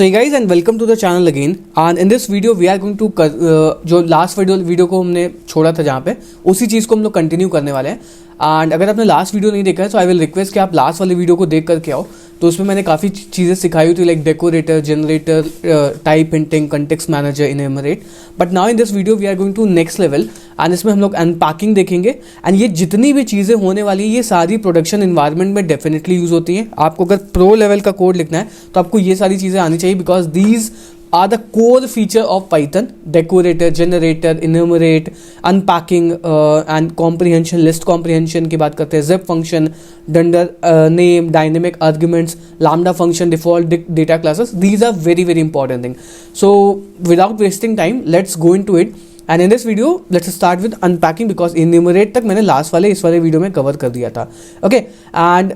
So hey guys and welcome to the channel again and in this video we are going to जो last video को हमने छोड़ा था जहाँ पे उसी चीज़ को हम लोग कंटिन्यू करने वाले हैं। एंड अगर आपने लास्ट वीडियो नहीं देखा है तो आई विल रिक्वेस्ट कि आप लास्ट वाले वीडियो को देख करके आओ। तो उसमें मैंने काफ़ी चीज़ें सिखाई हुई थी like decorator, generator, type hinting, context manager, inheritance. But now in this video we are going to next level and इसमें हम लोग अनपैकिंग देखेंगे। एंड ये जितनी भी चीज़ें होने वाली है ये सारी प्रोडक्शन इन्वायरमेंट में डेफिनेटली यूज़ होती हैं। आपको अगर प्रो लेवल का कोड लिखना है तो आपको ये सारी चीज़ें आनी चाहिए because these are the core feature of Python: decorator, generator, enumerate, unpacking and comprehension, list comprehension की बात करते हैं, zip function, dunder, name, dynamic arguments, lambda function, default data classes. These are very very important thing. So without wasting time, let's go into it. And in this video, let's start with unpacking because enumerate तक मैंने last वाले इस वाले video में cover कर दिया था। Okay, and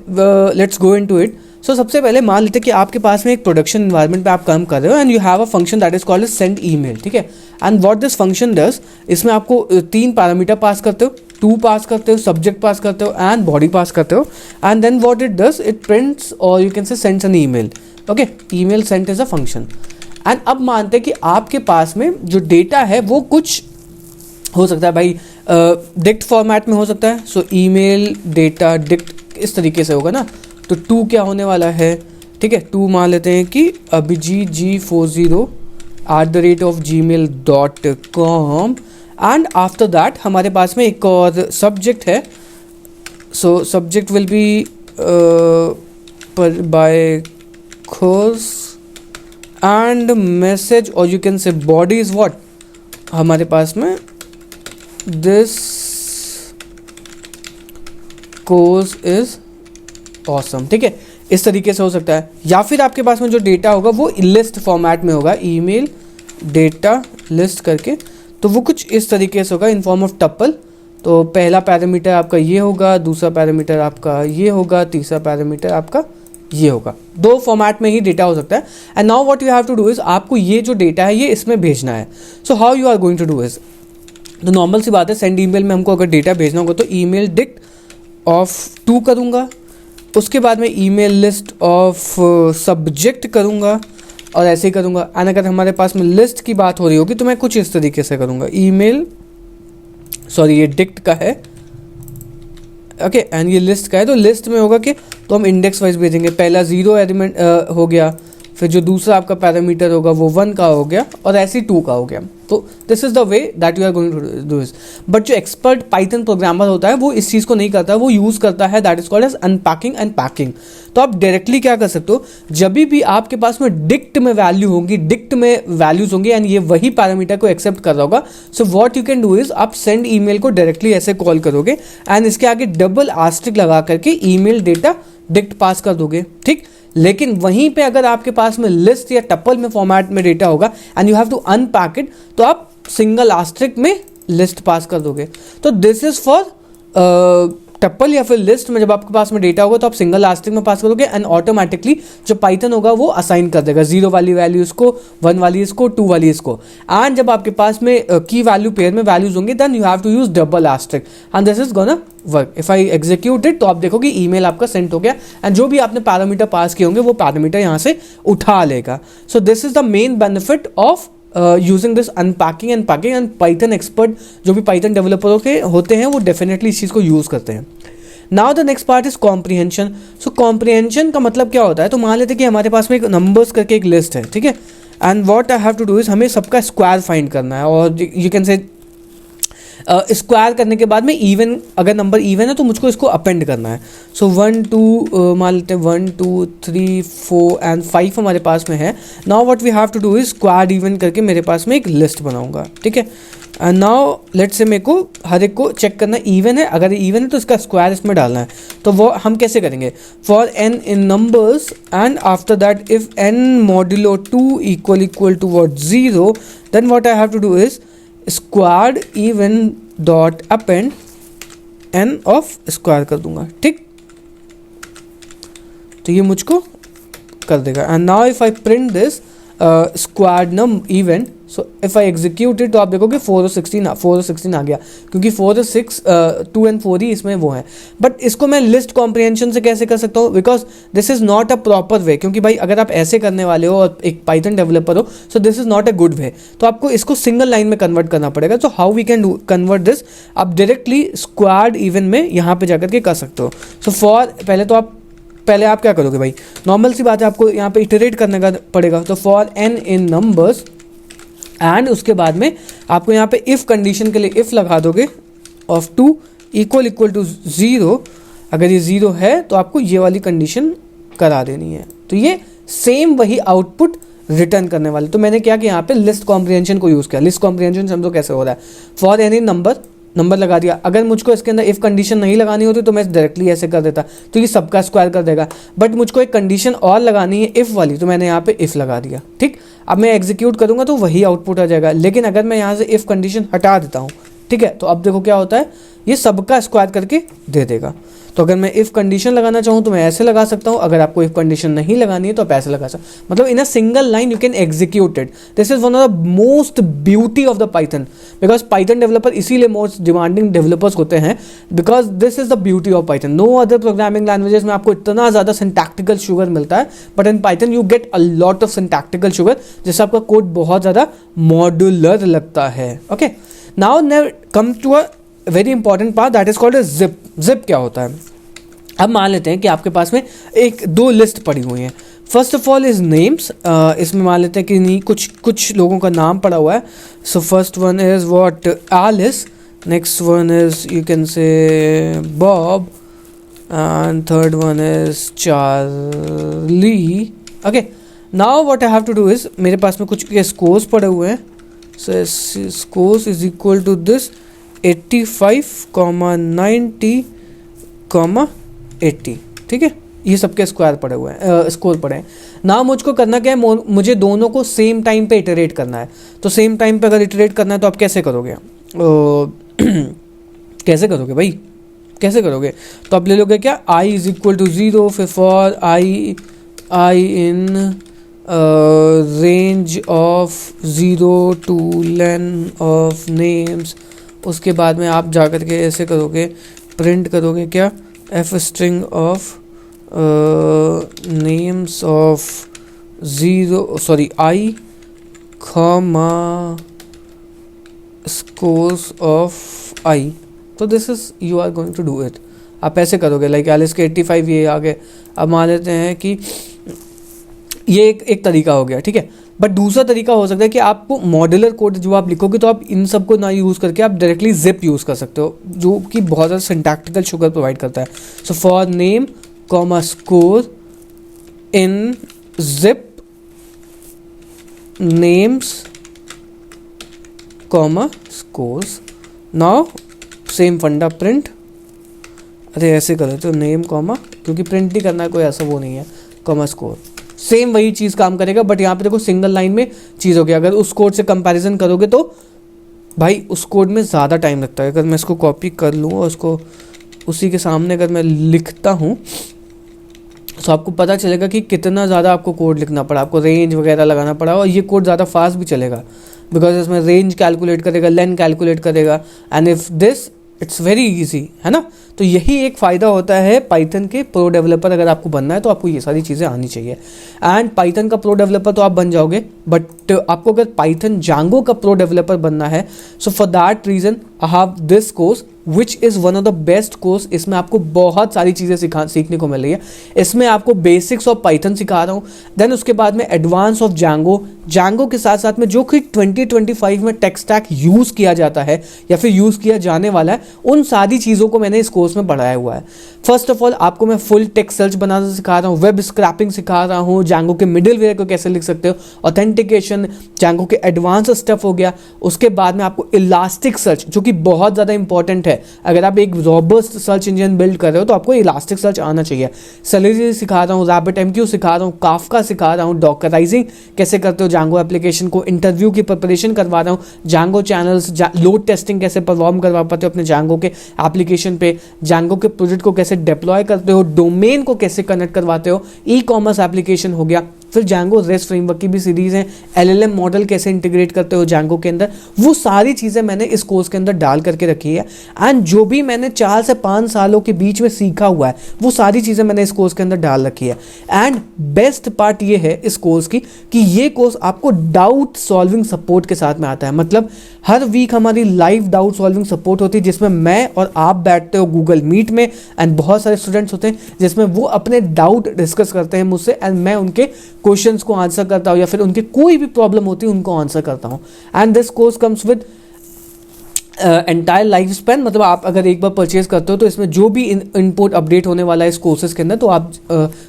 let's go into it. सो सबसे पहले मान लेते हैं कि आपके पास में एक प्रोडक्शन इन्वायरमेंट पे आप काम कर रहे हो and you have a function that is called send email, ठीक है। And what this function does, इसमें आपको 3 पैरामीटर पास करते हो, टू पास करते हो, सब्जेक्ट पास करते हो एंड बॉडी पास करते हो। And then what it does, it prints और you can say sends an email. Okay, email sent is a function. And अब मानते हैं कि आपके पास में जो डेटा है वो कुछ हो सकता है भाई, डिक्ट फॉर्मेट में हो सकता है। सो ईमेल डेटा डिक्ट इस तरीके से होगा ना। तो 2 क्या होने वाला है, ठीक है। 2 मान लेते हैं कि Abhijit g40@gmail.com and after that हमारे पास में एक और सब्जेक्ट है। So subject will be by course and message और you can say body is what, हमारे पास में दिस कोर्स इज ऑसम, ठीक है। इस तरीके से हो सकता है। या फिर आपके पास में जो डेटा होगा वो लिस्ट फॉर्मेट में होगा, ईमेल डेटा लिस्ट करके। तो वो कुछ इस तरीके से होगा इन फॉर्म ऑफ टप्पल। तो पहला पैरामीटर आपका ये होगा, दूसरा पैरामीटर आपका ये होगा, तीसरा पैरामीटर आपका ये होगा। 2 फॉर्मेट में ही डेटा हो सकता है। And now what you have to do is, आपको ये जो डेटा है ये इसमें भेजना है। So how you are going to do is, तो नॉर्मल सी बात है, सेंड ईमेल में हमको अगर डेटा भेजना होगा तो ईमेल डिक्ट ऑफ 2 करूँगा, उसके बाद में ईमेल लिस्ट ऑफ सब्जेक्ट करूँगा और ऐसे ही करूँगा। एंड अगर हमारे पास में लिस्ट की बात हो रही होगी तो मैं कुछ इस तरीके से करूँगा, ईमेल सॉरी ये डिक्ट का है, ओके एंड ये लिस्ट का है। तो लिस्ट में होगा कि तो हम इंडेक्स वाइज भेजेंगे। पहला 0 एलिमेंट हो गया, फिर जो दूसरा आपका पैरामीटर होगा वो 1 का हो गया और ऐसे ही 2 का हो गया। तो this is the way that you are going to do this. But जो एक्सपर्ट पाइथन प्रोग्रामर होता है वो इस चीज़ को नहीं करता, वो यूज़ करता है that is called as unpacking and packing. तो आप डायरेक्टली क्या कर सकते हो, जब भी आपके पास में डिक्ट में वैल्यू होंगी, डिक्ट में वैल्यूज होंगी एंड ये वही पैरामीटर को एक्सेप्ट कर रहा होगा, so what you can do is आप सेंड ईमेल को डायरेक्टली ऐसे कॉल करोगे एंड इसके आगे डबल आस्ट्रिक लगा करके ईमेल डेटा डिक्ट पास कर दोगे, ठीक। लेकिन वहीं पे अगर आपके पास में लिस्ट या टप्पल में फॉर्मेट में डेटा होगा and you have to unpack it, तो आप सिंगल आस्ट्रिक में लिस्ट पास कर दोगे। तो दिस इज फॉर टप्पल या फिर लिस्ट में जब आपके पास में डेटा होगा तो आप सिंगल आस्ट्रिक में पास करोगे एंड ऑटोमेटिकली जो पाइथन होगा वो असाइन कर देगा 0 वाली वैल्यू इसको, 1 वाली इसको, 2 वाली इसको। एंड जब आपके पास में की वैल्यू पेयर में वैल्यूज होंगे then you have to use double asterisk and this is gonna work. If I execute it तो आप देखोगे ईमेल आपका सेंड हो गया एंड जो भी आपने पैरामीटर पास किए होंगे वो पैरामीटर यहाँ से उठा लेगा। सो this is the main benefit of using this unpacking and packing. And Python expert जो भी पाइथन डेवलपर के होते हैं वो डेफिनेटली इस चीज़ को यूज़ करते हैं। Now the next part is comprehension. So comprehension का मतलब क्या होता है, तो मान लेते हैं कि हमारे पास में एक नंबर्स करके एक लिस्ट है, ठीक है। And what I have to do is हमें सबका स्क्वायर फाइंड करना है और यू कैन से स्क्वायर करने के बाद में इवन, अगर नंबर इवन है तो मुझको इसको अपेंड करना है। सो 1 2 मान लेते हैं 1 2 3 4 एंड 5 हमारे पास में है। Now what we have to do is square even करके मेरे पास में एक लिस्ट बनाऊंगा, ठीक है। एंड नाउ लेट्स से मेरे को हर एक को चेक करना इवन है, अगर इवन है तो इसका स्क्वायर इसमें डालना है। तो वो हम कैसे करेंगे, for n in numbers and after that if n modulo 2 equal to what 0 then what I have to do is square even dot append n of square कर दूंगा, ठीक। तो ये मुझको कर देगा। And now if I print this square num even so if I execute it तो आप देखोगे 4 और 16 आ गया, क्योंकि 4 और 6 2 एंड 4 ही इसमें वो है। बट इसको मैं लिस्ट कॉम्प्रिहेंशन से कैसे कर सकता हूँ, because this is not a proper way, क्योंकि भाई अगर आप ऐसे करने वाले हो और एक पाइथन डेवलपर हो, so this is not a good way. तो आपको इसको सिंगल लाइन में कन्वर्ट करना पड़ेगा। तो how we can do convert this, आप डायरेक्टली स्क्वाड इवन में यहाँ पे जाकर के कर सकते हो। सो फॉर पहले आप क्या करोगे भाई, नॉर्मल सी बात है, आपको यहाँ पे इटरेट करने का पड़ेगा। तो for n in numbers and उसके बाद में आपको यहाँ पे इफ़ कंडीशन के लिए इफ़ लगा दोगे ऑफ 2 इक्वल टू 0। अगर ये 0 है तो आपको ये वाली कंडीशन करा देनी है। तो ये सेम वही आउटपुट रिटर्न करने वाले। तो मैंने क्या कि यहाँ पे लिस्ट कॉम्प्रिहेंशन को यूज़ किया। लिस्ट कॉम्प्रिहेंशन समझो कैसे हो रहा है, फॉर एनी नंबर लगा दिया। अगर मुझको इसके अंदर इफ़ कंडीशन नहीं लगानी होती तो मैं डायरेक्टली ऐसे कर देता, तो ये सबका स्क्वायर कर देगा। बट मुझको एक कंडीशन और लगानी है इफ़ वाली, तो मैंने यहाँ पे इफ़ लगा दिया। ठीक, अब मैं एग्जीक्यूट करूँगा तो वही आउटपुट आ जाएगा। लेकिन अगर मैं यहाँ से इफ़ कंडीशन हटा देता हूँ, ठीक है, तो अब देखो क्या होता है, ये सबका स्क्वायर करके दे देगा। तो अगर मैं इफ़ कंडीशन लगाना चाहूँ तो मैं ऐसे लगा सकता हूँ, अगर आपको इफ़ कंडीशन नहीं लगानी है तो आप ऐसे लगा सकते, मतलब in a single line you can execute it. This is one of the most beauty of the Python, because Python developer इसीलिए मोस्ट डिमांडिंग डेवलपर्स होते हैं, because this is the beauty of Python. No other programming languages में आपको इतना ज़्यादा syntactical sugar मिलता है, but in Python you get a lot of syntactical sugar, जिससे आपका कोड बहुत ज़्यादा मॉड्यूलर लगता है। Okay, now come to a very important part, that is called zip. Zip क्या होता है, अब मान लेते हैं कि आपके पास में दो लिस्ट पड़ी हुई हैं। First of all is names, इसमें मान लेते हैं कि नहीं कुछ लोगों का नाम पड़ा हुआ है। So first one is what, Alice, next one is you can say Bob, and third one is Charlie. Okay, now what I have to do is, मेरे पास में कुछ स्कोर्स पड़े हुए हैं। So scores is equal to this 85, 90, 80। ठीक है, ये सबके स्क्वायर पड़े हुए हैं, स्कोर पड़े हैं ना। मुझको करना क्या है, मुझे दोनों को सेम टाइम पे इटरेट करना है। तो सेम टाइम पे अगर इटरेट करना है तो आप कैसे करोगे, कैसे करोगे भाई, कैसे करोगे, तो आप ले लोगे क्या, i इज इक्वल टू 0, फिर for i in range of 0 to lane of names. उसके बाद में आप जा कर के ऐसे करोगे, प्रिंट करोगे क्या, F string of names of 0 sorry i comma scores of i। तो this is you are going to do it. आप ऐसे करोगे, लाइक एलिस के 85 ये आ गए। अब मान लेते हैं कि ये एक तरीका हो गया, ठीक है। बट दूसरा तरीका हो सकता है कि आपको मॉड्यूलर कोड जो आप लिखोगे तो आप इन सब को ना यूज़ करके आप डायरेक्टली जिप यूज़ कर सकते हो, जो कि बहुत ज़्यादा सिंटैक्टिकल शुगर प्रोवाइड करता है। So for name comma score in zip names comma scores. Now same फंडा प्रिंट, अरे ऐसे करो तो नेम कॉमा, क्योंकि प्रिंट नहीं करना है, कोई ऐसा वो नहीं है, कॉमा स्कोर। सेम वही चीज़ काम करेगा, बट यहाँ पे देखो सिंगल लाइन में चीज़ हो गया। अगर उस कोड से कंपैरिजन करोगे तो भाई उस कोड में ज़्यादा टाइम लगता है। अगर मैं इसको कॉपी कर लूँ और उसको उसी के सामने अगर मैं लिखता हूँ तो आपको पता चलेगा कि कितना ज़्यादा आपको कोड लिखना पड़ा, आपको रेंज वगैरह लगाना पड़ा, और ये कोड ज़्यादा फास्ट भी चलेगा बिकॉज इसमें रेंज कैलकुलेट करेगा, लेन कैलकुलेट करेगा, and if this it's very easy, है ना। तो यही एक फ़ायदा होता है पाइथन के प्रो डेवलपर अगर आपको बनना है तो आपको ये सारी चीज़ें आनी चाहिए। एंड पाइथन का प्रो डेवलपर तो आप बन जाओगे, बट आपको अगर पाइथन जांगो का प्रो डेवलपर बनना है, so for that reason I have this course which is one of the best course. इसमें आपको बहुत सारी चीज़ें सीखने को मिल रही है। इसमें आपको बेसिक्स ऑफ पाइथन सिखा रहा हूँ, देन उसके बाद में एडवांस ऑफ जांगो के साथ साथ में जो कि 2025 में टेक स्टैक यूज़ किया जाता है या फिर यूज़ किया जाने वाला है, उन सारी चीज़ों को मैंने इस कोर्स में पढ़ाया हुआ है। फर्स्ट ऑफ ऑल आपको मैं फुल टेक्स्ट सर्च बनाना सिखा रहा हूँ, वेब स्क्रैपिंग सिखा रहा हूँ, जांगो के मिडिल वेयर को कैसे लिख सकते हो, ऑथेंटिकेशन, जांगो के एडवांस स्टेप हो गया। उसके बाद में आपको इलास्टिक सर्च, जो कि बहुत ज़्यादा इंपॉर्टेंट है। अगर आप एक रॉबस्ट सर्च इंजन बिल्ड कर रहे हो तो आपको इलास्टिक सर्च आना चाहिए। सेलेरी सिखा रहा हूँ, RabbitMQ सिखा रहा हूँ, काफका सिखा रहा हूँ, डॉकराइजिंग कैसे करते हो जांगो एप्लीकेशन को, इंटरव्यू की प्रिपरेशन करवा रहा हूँ, जांगो चैनल्स, लोड टेस्टिंग कैसे परफॉर्म करवा पाते हो अपने जांगो के एप्लीकेशन पे, जांगो के प्रोजेक्ट को कैसे डिप्लॉय करते हो, डोमेन को कैसे कनेक्ट करवाते हो, ई कॉमर्स एप्लीकेशन हो गया, फिर Django REST फ्रेमवर्क की भी सीरीज़ है, LLM मॉडल कैसे इंटीग्रेट करते हो Django के अंदर, वो सारी चीज़ें मैंने इस कोर्स के अंदर डाल करके रखी है। एंड जो भी मैंने 4 से 5 सालों के बीच में सीखा हुआ है वो सारी चीज़ें मैंने इस कोर्स के अंदर डाल रखी है। एंड बेस्ट पार्ट ये है इस कोर्स की कि ये कोर्स आपको डाउट सॉल्विंग सपोर्ट के साथ में आता है। मतलब हर वीक हमारी लाइव डाउट सॉल्विंग सपोर्ट होती है जिसमें मैं और आप बैठते हो गूगल मीट में, एंड बहुत सारे स्टूडेंट्स होते हैं जिसमें वो अपने डाउट डिस्कस करते हैं मुझसे, एंड मैं उनके क्वेश्चंस को आंसर करता हूँ या फिर उनके कोई भी प्रॉब्लम होती है उनको आंसर करता हूँ। And this course comes with entire life span. मतलब आप अगर एक बार परचेज करते हो तो इसमें जो भी इनपुट अपडेट होने वाला है इस कोर्सेज के अंदर तो आप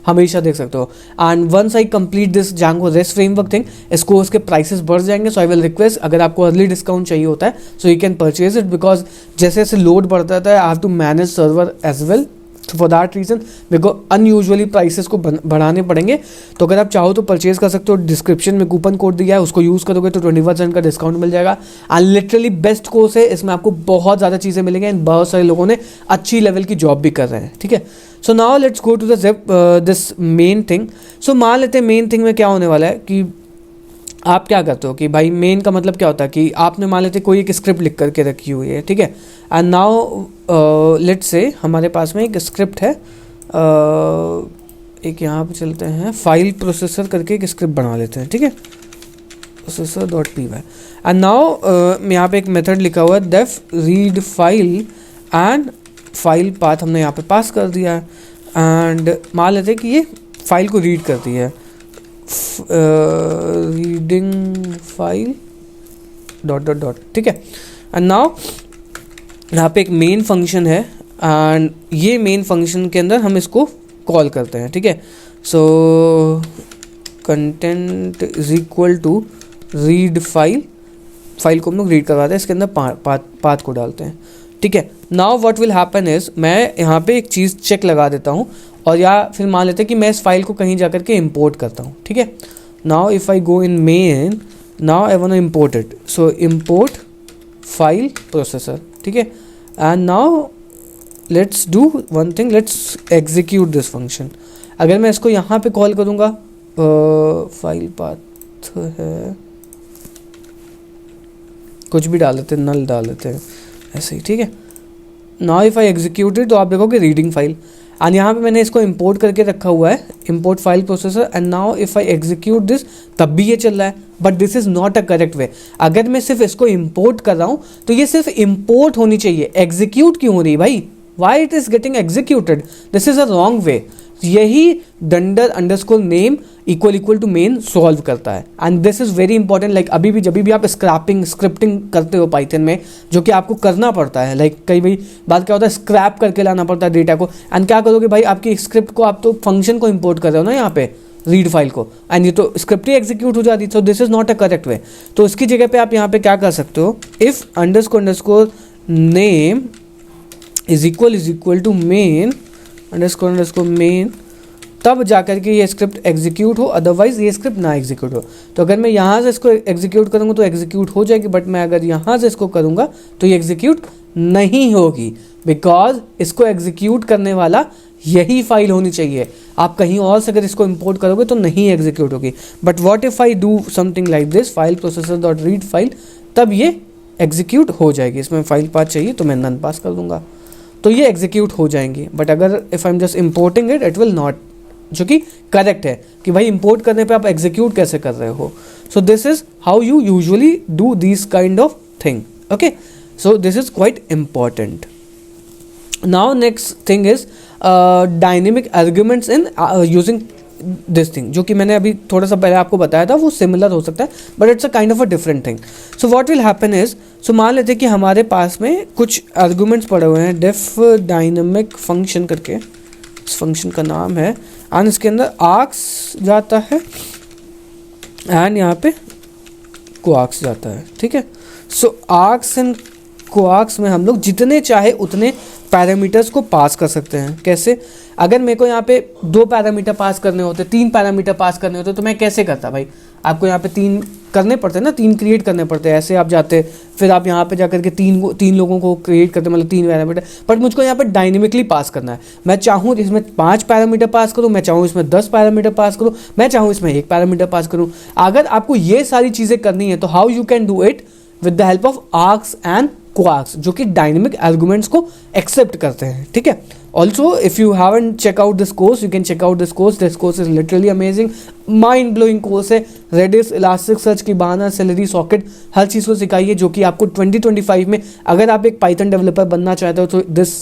हमेशा देख सकते हो। And once I complete this Django REST framework thing, इस कोर्स के प्राइसेस बढ़ जाएंगे। सो आई विल रिक्वेस्ट, अगर आपको अर्ली डिस्काउंट चाहिए होता है so you can purchase it, because जैसे जैसे लोड बढ़ता है I have to manage server as well. For that reason मेरे को अनयूजुअली प्राइसेस को बढ़ाने पड़ेंगे। तो अगर आप चाहो तो परचेज कर सकते हो, डिस्क्रिप्शन में कूपन कोड दिया है, उसको यूज़ करोगे तो 20% का डिस्काउंट मिल जाएगा। एंड लिटरली बेस्ट कोर्स है, इसमें आपको बहुत ज़्यादा चीज़ें मिलेंगी एंड बहुत सारे लोगों ने अच्छी लेवल की जॉब भी कर रहे हैं, ठीक है। So now let's go to this main thing. So मान लेते हैं मेन थिंग में क्या होने वाला है कि आप क्या करते हो कि भाई मेन का मतलब क्या होता है कि आपने मान लेते कोई एक स्क्रिप्ट लिख करके रखी हुई है, ठीक है। एंड नाउ लेट्स से हमारे पास में एक स्क्रिप्ट है, एक यहाँ पे चलते हैं, फाइल प्रोसेसर करके एक स्क्रिप्ट बना लेते हैं, ठीक है, processor.py। एंड नाउ यहाँ पे एक मेथड लिखा हुआ है def read file and file path हमने यहाँ पे पास कर दिया है। एंड मान लेते हैं कि ये फाइल को रीड करती है, reading file dot dot dot, ठीक है। एंड नाउ यहाँ पे एक मेन फंक्शन है एंड ये मेन फंक्शन के अंदर हम इसको कॉल करते हैं, ठीक है। So content is equal to read file, file को हम लोग रीड करवाते हैं, इसके अंदर पाथ को डालते हैं, ठीक है। Now what will happen is मैं यहाँ पे एक चीज़ चेक लगा देता हूँ और या फिर मान लेते हैं कि मैं इस फाइल को कहीं जा करके इम्पोर्ट करता हूँ, ठीक है। Now if I go in main, now I want to import it, so import file processor, ठीक है। And now let's do one thing, let's execute this function. अगर मैं इसको यहाँ पे कॉल करूँगा, फाइल पाथ है, कुछ भी डाल देते हैं, नल डाल देते हैं ऐसे ही, ठीक है। Now if I execute it तो आप देखोगे रीडिंग फाइल, एंड यहाँ पे मैंने इसको इंपोर्ट करके रखा हुआ है, import file processor. And now if I execute this तब भी ये चल रहा है, but this is not a correct way. अगर मैं सिर्फ इसको इंपोर्ट कर रहा हूँ तो ये सिर्फ इंपोर्ट होनी चाहिए, एग्जीक्यूट क्यों हो रही है भाई, why it is getting executed, this is a wrong way. यही dunder underscore name equal equal to main solve करता है। And this is very important, like अभी भी जब भी आप स्क्रिप्टिंग करते हो पाइथन में, जो कि आपको करना पड़ता है, लाइक कई भाई बात क्या होता है, स्क्रैप करके लाना पड़ता है डेटा को। एंड क्या करोगे भाई, आपकी स्क्रिप्ट को आप तो फंक्शन को इंपोर्ट कर रहे हो ना यहाँ पे रीड फाइल को, एंड ये तो स्क्रिप्ट ही एग्जीक्यूट हो जाती है। सो this is not a correct way. तो इसकी जगह पे आप यहाँ पे क्या कर सकते हो, if underscore name is equal to main underscore main, तब जाकर के ये स्क्रिप्ट एग्जीक्यूट हो, अदरवाइज ये स्क्रिप्ट ना एग्जीक्यूट हो। तो अगर मैं यहाँ से इसको एग्जीक्यूट करूँगा तो एग्जीक्यूट हो जाएगी, बट मैं अगर यहाँ से इसको करूँगा तो ये एग्जीक्यूट नहीं होगी, बिकॉज इसको एग्जीक्यूट करने वाला यही फाइल होनी चाहिए। आप कहीं और से अगर इसको इंपोर्ट करोगे तो नहीं एग्जीक्यूट होगी। But what if I do something like this, file processor dot read file, तब ये एग्जीक्यूट हो जाएगी। इसमें फाइल पाथ चाहिए तो मैं नन पास कर दूंगा, तो ये एग्जीक्यूट हो जाएंगी। बट अगर if I am just importing it, it will not, जो कि करेक्ट है कि भाई इंपोर्ट करने पे आप एग्जीक्यूट कैसे कर रहे हो। So this is how you usually do this kind of thing, okay. So this is quite important. Now next thing is dynamic arguments in using this thing, जो कि मैंने अभी थोड़ा सा पहले आपको बताया था, वो सिमिलर हो सकता है but it's a kind of a different thing. So what will happen is, so मान लेते हैं कि हमारे पास में कुछ आर्ग्यूमेंट्स पड़े हुए हैं, डेफ डायनेमिक फंक्शन करके इस फंक्शन का नाम है, एंड इसके अंदर आर्क्स जाता है एंड यहाँ पे कोआर्क्स जाता है, ठीक है। सो आर्क्स एंड कोआर्क्स में हम लोग जितने चाहे उतने पैरामीटर्स को पास कर सकते हैं। कैसे? अगर मेरे को यहाँ पे 2 पैरामीटर पास करने होते, 3 पैरामीटर पास करने होते, तो मैं कैसे करता भाई? आपको यहाँ पे 3 करने पड़ते हैं ना, 3 क्रिएट करने पड़ते हैं। ऐसे आप जाते, फिर आप यहाँ पे जाकर के 3 लोगों को क्रिएट करते, मतलब 3 पैरामीटर। बट मुझको यहाँ पे डायनेमिकली पास करना है। मैं चाहूँ इसमें 5 पैरामीटर पास करूँ, मैं चाहूँ इसमें 10 पैरामीटर पास करूँ, मैं चाहूँ इसमें 1 पैरामीटर पास करूँ। अगर आपको ये सारी चीज़ें करनी है तो how you can do it? With the help of args and quarks, जो कि डायनेमिक आर्गुमेंट्स को एक्सेप्ट करते हैं। ठीक है। Also, if you haven't check out this course, you can check out this course. This course is literally amazing, mind blowing course है। Redis, Elasticsearch, Kibana, Celery, Socket, हर चीज़ को सिखाई है, जो कि आपको 2025 में अगर आप एक Python डेवलपर बनना चाहते हो तो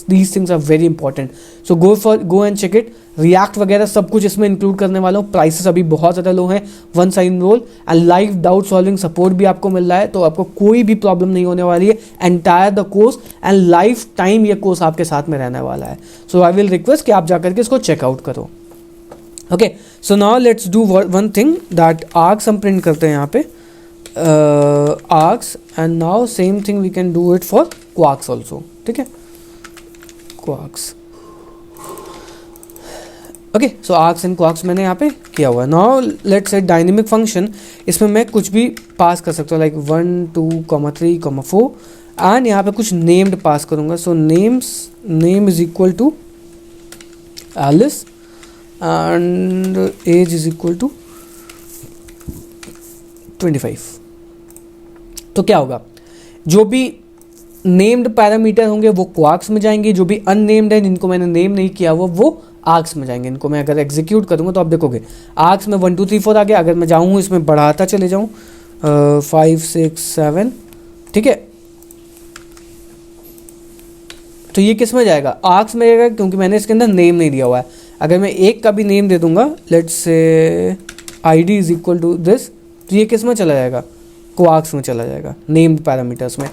these things are very important. So go and check it. React वगैरह सब कुछ इसमें इंक्लूड करने वाला हूँ। प्राइसेस अभी बहुत ज़्यादा लो हैं। 1 sign roll and live doubt solving support भी आपको मिल रहा है, तो आपको कोई भी प्रॉब्लम नहीं होने वाली है। Entire the course and life time ये कोर्स आपके साथ में रहने वाला है। सो आई विल रिक्वेस्ट कि आप जाकर के इसको चेकआउट करो। Okay, so now let's do one thing that args हम प्रिंट करते हैं यहाँ पे, args, and now same thing we can do it for kwargs also. ठीक है, kwargs. Okay, so args and kwargs मैंने यहाँ पे किया हुआ है। Now let's say dynamic function, इसमें मैं कुछ भी पास कर सकता हूँ, लाइक 1, 2, 3, 4, एंड यहाँ पे कुछ नेम्ड पास करूँगा। So name is equal to Alice and age is equal to 25। तो क्या होगा? जो भी नेम्ड पैरामीटर होंगे वो क्वार्क्स में जाएंगे, जो भी अननेम्ड है जिनको मैंने नेम नहीं किया हुआ वो आर्क्स में जाएंगे। इनको मैं अगर एग्जीक्यूट करूँगा तो आप देखोगे आर्क्स में 1, 2, 3, 4 आ गया। अगर मैं जाऊँ इसमें बढ़ाता चले जाऊँ 5, 6, 7, ठीक है, तो ये किस में जाएगा? आर्क्स में जाएगा, क्योंकि मैंने इसके अंदर नेम नहीं दिया हुआ है। अगर मैं एक का भी नेम दे दूंगा, let's say ID is equal to this, तो ये किस में चला जाएगा? क्वार्क्स में चला जाएगा, नेम्ड पैरामीटर्स में,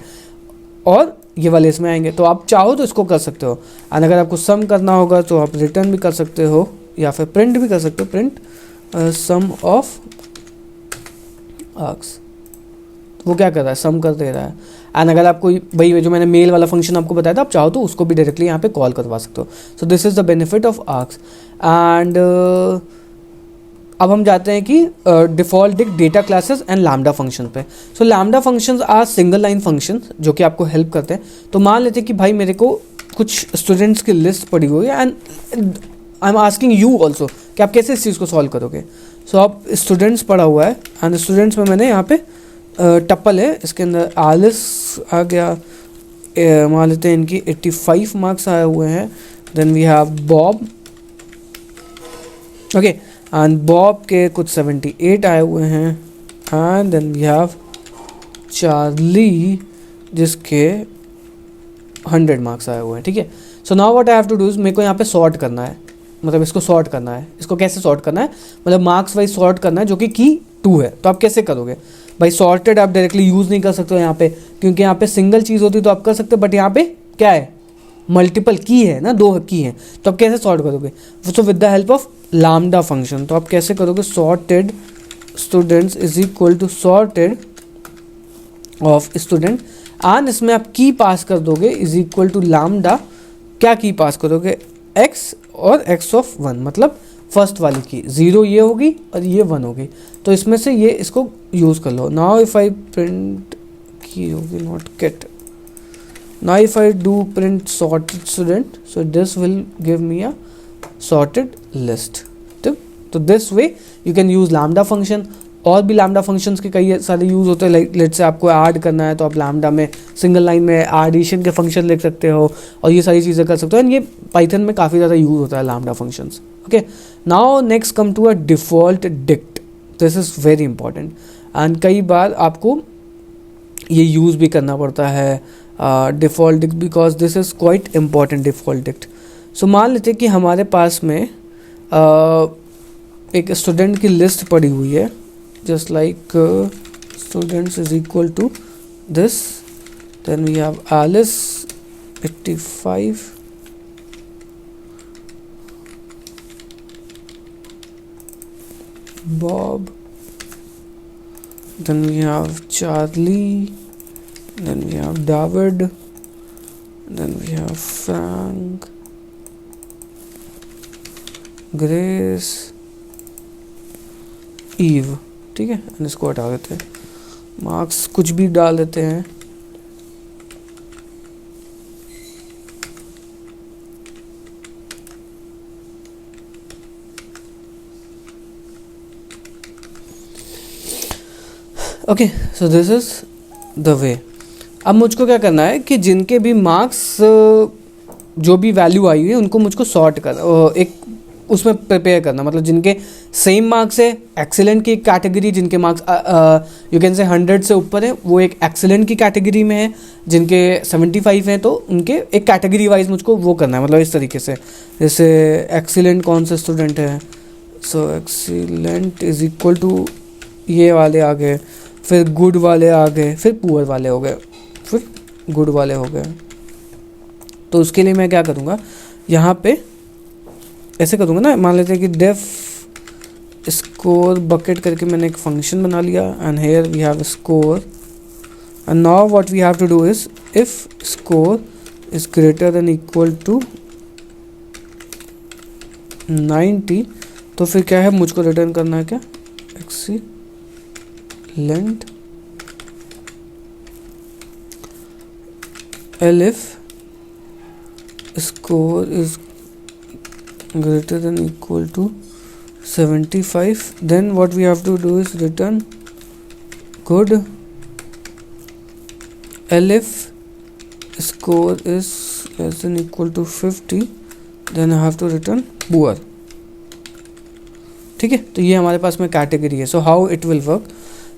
और ये वाले इसमें आएंगे। तो आप चाहो तो इसको कर सकते हो, एंड अगर आपको सम करना होगा तो आप रिटर्न भी कर सकते हो या फिर प्रिंट भी कर सकते हो, प्रिंट सम ऑफ आर्क्स। वो क्या कर रहा है? सम कर दे रहा है। एंड अगर आपको वही जो मैंने मेल वाला फंक्शन आपको बताया था, आप चाहो तो उसको भी डायरेक्टली यहाँ पे कॉल करवा सकते हो। So this is the benefit of args. And अब हम जाते हैं कि default data classes and lambda function पे। So lambda functions are single line functions जो कि आपको हेल्प करते हैं। तो मान लेते हैं कि भाई मेरे को कुछ स्टूडेंट्स की लिस्ट पड़ी हुई है, and I am asking you also कि आप कैसे इस चीज़ को सॉल्व करोगे। सो आप स्टूडेंट्स पढ़ा हुआ है, एंड स्टूडेंट्स में मैंने यहाँ पे टप्पल है, इसके अंदर एलिस आ गया, मान लेते हैं इनकी 85 मार्क्स आए हुए हैं। Then we have Bob, okay, and Bob के कुछ 78 आए हुए हैं। And then we have Charlie जिसके 100 मार्क्स आए हुए हैं। ठीक है, so now what I have to do is, मेरे को यहाँ पे सॉर्ट करना है, मतलब इसको सॉर्ट करना है। इसको कैसे सॉर्ट करना है? मतलब मार्क्स वाइज सॉर्ट करना है, जो कि की 2 है। तो आप कैसे करोगे भाई? सॉर्टेड आप डायरेक्टली यूज़ नहीं कर सकते हो यहाँ पे, क्योंकि यहाँ पे सिंगल चीज़ होती तो आप कर सकते हो, बट यहाँ पे क्या है? मल्टीपल की है ना, 2 की है। तो आप कैसे सॉर्ट करोगे? So with the help of lambda function. तो आप कैसे करोगे? Sorted students is equal to sorted of student, and इसमें आप की पास कर दोगे इज इक्वल टू लैम्डा। क्या की पास करोगे? x और x ऑफ 1, मतलब फर्स्ट वाली की 0 ये होगी और ये 1 होगी। तो इसमें से ये इसको यूज़ कर लो। नाउ इफ आई प्रिंट की होगी not get, now if I do print sorted student, so this will give me a sorted list. तो this way you can use lambda function. और भी लैम्डा फंक्शंस के कई सारे यूज़ होते हैं, लाइक लेट्स से आपको ऐड करना है तो आप लैम्डा में सिंगल लाइन में एडिशन के फंक्शन लिख सकते हो, और ये सारी चीज़ें कर सकते हो। एंड ये पाइथन में काफ़ी ज़्यादा यूज़ होता है lambda functions. Okay, now next come to a default dict. This is very important, and कई बार आपको ये यूज़ भी करना पड़ता है default dict, because this is quite important default dict. So मान लेते हैं कि हमारे पास में एक स्टूडेंट की लिस्ट पड़ी हुई है, just like students is equal to this, then we have Alice 85, Bob, then we have Charlie, then we have David, then we have Frank, Grace, Eve, ठीक है, इसको हटा देते हैं, मार्क्स कुछ भी डाल देते हैं। Okay, so this is the वे। अब मुझको क्या करना है कि जिनके भी मार्क्स जो भी वैल्यू आई हुई है उनको मुझको सॉर्ट कर एक उसमें प्रिपेयर करना, मतलब जिनके सेम मार्क्स है एक्सीलेंट की कैटेगरी, जिनके मार्क्स यू कैन से 100 से ऊपर है वो एक एक्सीलेंट की कैटेगरी में है, जिनके 75 हैं तो उनके एक कैटेगरी वाइज मुझको वो करना है, मतलब इस तरीके से। जैसे एक्सीलेंट कौन से स्टूडेंट है, सो एक्सीलेंट इज इक्वल टू ये वाले आ गए, फिर गुड वाले आ गए, फिर पुअर वाले हो गए, फिर गुड वाले हो गए। तो उसके लिए मैं क्या करूँगा, यहाँ पे ऐसे करूँगा ना, मान लेते हैं कि डेफ स्कोर बकेट करके मैंने एक फंक्शन बना लिया, and here we have score, and now what we have to do is if score is greater than equal to 90, तो फिर क्या है मुझको रिटर्न करना है क्या, excellent elif score is greater than equal to 75, then what we have to do is return good, elif score is less than equal to 50, then I have to return poor। ठीक है, तो ये हमारे पास में कैटेगरी है। So how it will work,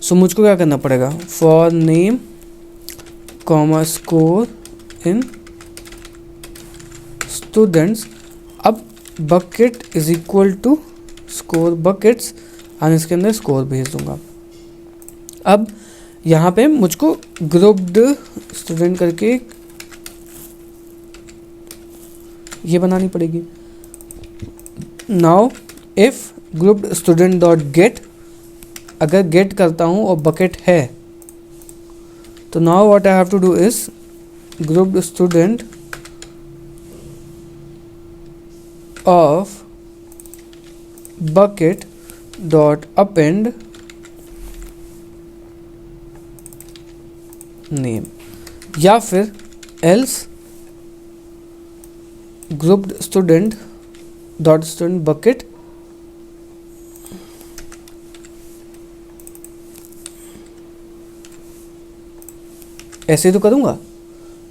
so मुझको क्या करना पड़ेगा, for name comma score in students, अब bucket is equal to score buckets, और इसके अंदर स्कोर भेज दूंगा। अब यहाँ पे मुझको ग्रुप्ड स्टूडेंट करके ये बनानी पड़ेगी। Now if grouped student dot get, अगर गेट करता हूँ और बकेट है तो now what I have to do is grouped student of bucket dot append name, या फिर else grouped student dot student bucket ऐसे तो करूँगा,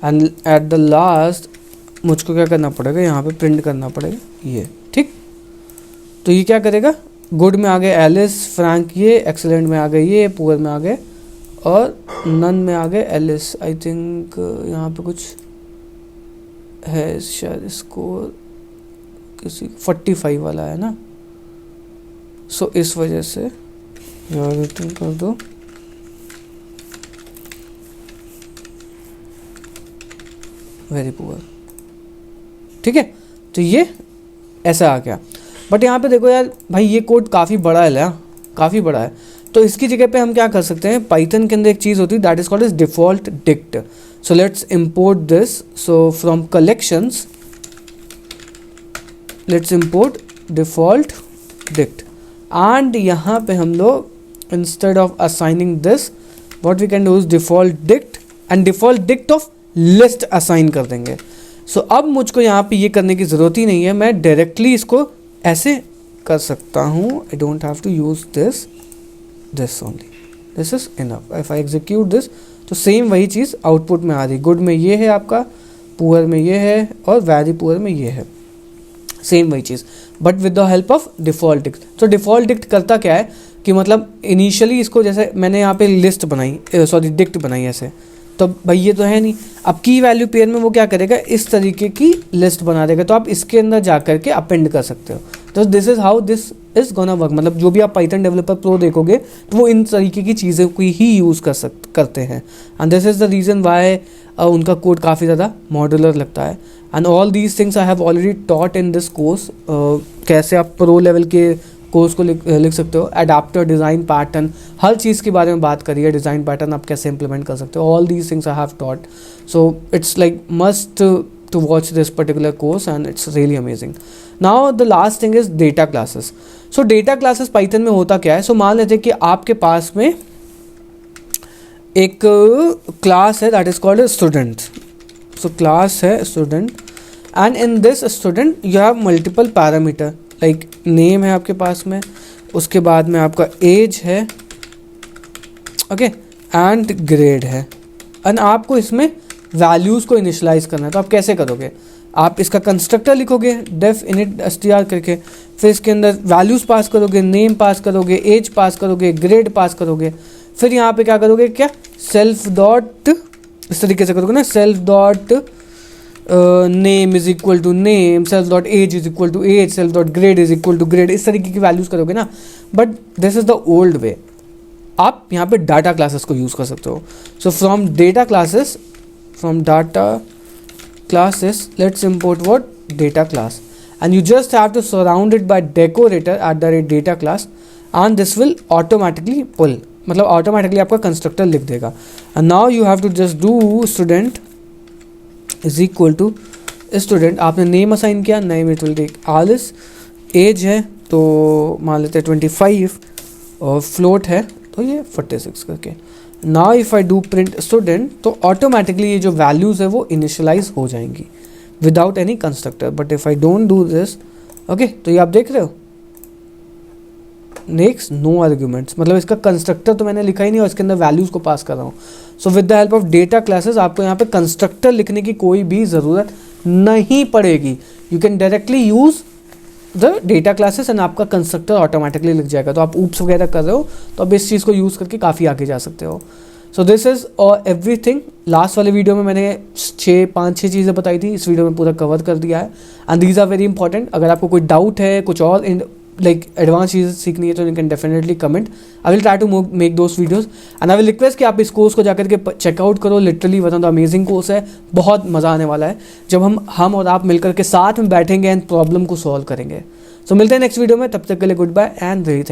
एंड एट द लास्ट मुझको क्या करना पड़ेगा, यहाँ पे प्रिंट करना पड़ेगा ये, ठीक। तो ये क्या करेगा, गुड में आ गए एलिस, फ्रैंक ये, एक्सीलेंट में आ गए ये, पुअर में आ गए, और नन में आ गए एलिस। आई थिंक यहाँ पे कुछ है शायद, स्कोर किसी 45 वाला है ना, सो इस वजह से यार रिटर्न कर दो वेरी पुअर, ठीक है। तो ये ऐसा आ गया, बट यहाँ पे देखो यार भाई ये कोड काफ़ी बड़ा है, काफ़ी बड़ा है, तो इसकी जगह पे हम क्या कर सकते हैं, पाइथन के अंदर एक चीज़ होती है that is called is default dict. So let's import this, so from collections let's import default dict, and यहाँ पे हम लोग instead of assigning this what we can do is default dict, and default dict of list assign कर देंगे। सो अब मुझको यहाँ पे ये करने की ज़रूरत ही नहीं है, मैं डायरेक्टली इसको ऐसे कर सकता हूँ, I don't have to use this only, this is enough. If I execute this तो सेम वही चीज़ आउटपुट में आ रही, गुड में ये है आपका, पुअर में ये है, और वेरी पुअर में ये है, सेम वही चीज़, but with the help of default dict. तो डिफॉल्ट डिक्ट करता क्या है कि मतलब इनिशियली इसको, जैसे मैंने यहाँ पे लिस्ट बनाई, सॉरी डिक्ट बनाई ऐसे, तो भाई ये तो है नहीं, अब की वैल्यू पेयर में वो क्या करेगा, इस तरीके की लिस्ट बना देगा, तो आप इसके अंदर जा करके अपेंड कर सकते हो। तो this is how this is gonna work, मतलब जो भी आप पाइथन डेवलपर प्रो देखोगे तो वो इन तरीके की चीज़ों को ही यूज़ करते हैं, and this is the reason why उनका कोड काफ़ी ज़्यादा मॉड्यूलर लगता है। And all these things I have already taught in this course, कैसे आप प्रो लेवल के कोर्स को लिख सकते हो। एडाप्टर, डिज़ाइन पैटर्न, हर चीज़ के बारे में बात करी है। डिज़ाइन पैटर्न आप कैसे इंप्लीमेंट कर सकते हो, all these things I have taught. So it's like must to watch this particular course and it's really amazing. Now the last thing is data classes. So data classes Python में होता क्या है, सो मान लेते हैं कि आपके पास में एक क्लास है that is called student. So class है student and in this student you have multiple parameter, like name है आपके पास में, उसके बाद में आपका एज है, ओके, एंड ग्रेड है। एंड आपको इसमें वैल्यूज़ को इनिशलाइज करना है। तो आप कैसे करोगे, आप इसका कंस्ट्रक्टर लिखोगे डेफ इनिट str करके, फिर इसके अंदर वैल्यूज़ पास करोगे, नेम पास करोगे, एज पास करोगे, ग्रेड पास करोगे, फिर यहाँ पे क्या करोगे, क्या सेल्फ डॉट, इस तरीके से करोगे ना, self dot name is equal to name, self dot age is equal to age, self dot grade is equal to grade, इस तरीके की वैल्यूज़ करोगे ना। But this is the old way. आप यहाँ पे डाटा क्लासेस को यूज़ कर सकते हो। So from data classes, from data classes let's import what, data class, and you just have to surround it by decorator @data class and this will automatically pull, मतलब automatically आपका constructor लिख देगा। and now you have to just do student is equal to student, आपने name assign किया, name it will take Alice, age है तो मान लेते हैं 25 और float है तो ये 46 करके। Now if I do print student तो ऑटोमेटिकली ये जो वैल्यूज़ है वो इनिशियलाइज हो जाएंगी without any constructor. But if I don't do this, okay, तो ये आप देख रहे हो नेक्स्ट नो आर्ग्यूमेंट्स, मतलब इसका कंस्ट्रक्टर तो मैंने लिखा ही नहीं और इसके अंदर वैल्यूज़ को पास कर रहा हूँ। सो with the help of data classes आपको यहाँ पे कंस्ट्रक्टर लिखने की कोई भी ज़रूरत नहीं पड़ेगी। You can directly use the data classes and आपका कंस्ट्रक्टर ऑटोमेटिकली लिख जाएगा। तो आप ऊप्स वगैरह कर रहे हो तो अब इस चीज़ को यूज़ करके काफ़ी आगे जा सकते हो। So this is everything. Last वाले वीडियो में मैंने 5-6 चीज़ें बताई थी, इस वीडियो में पूरा कवर कर दिया है and these are very important. अगर आपको कोई डाउट है, कुछ और लाइक एडवांस चीज़ें सीखनी है तो you can definitely comment, I will try to make those videos and I will request कि आप इस कोर्स को जाकर के चेकआउट करो। Literally one of the amazing course है, बहुत मज़ा आने वाला है जब हम और आप मिलकर के साथ में बैठेंगे एंड प्रॉब्लम को सॉल्व करेंगे। सो मिलते हैं नेक्स्ट वीडियो में, तब तक के लिए good bye and very thank.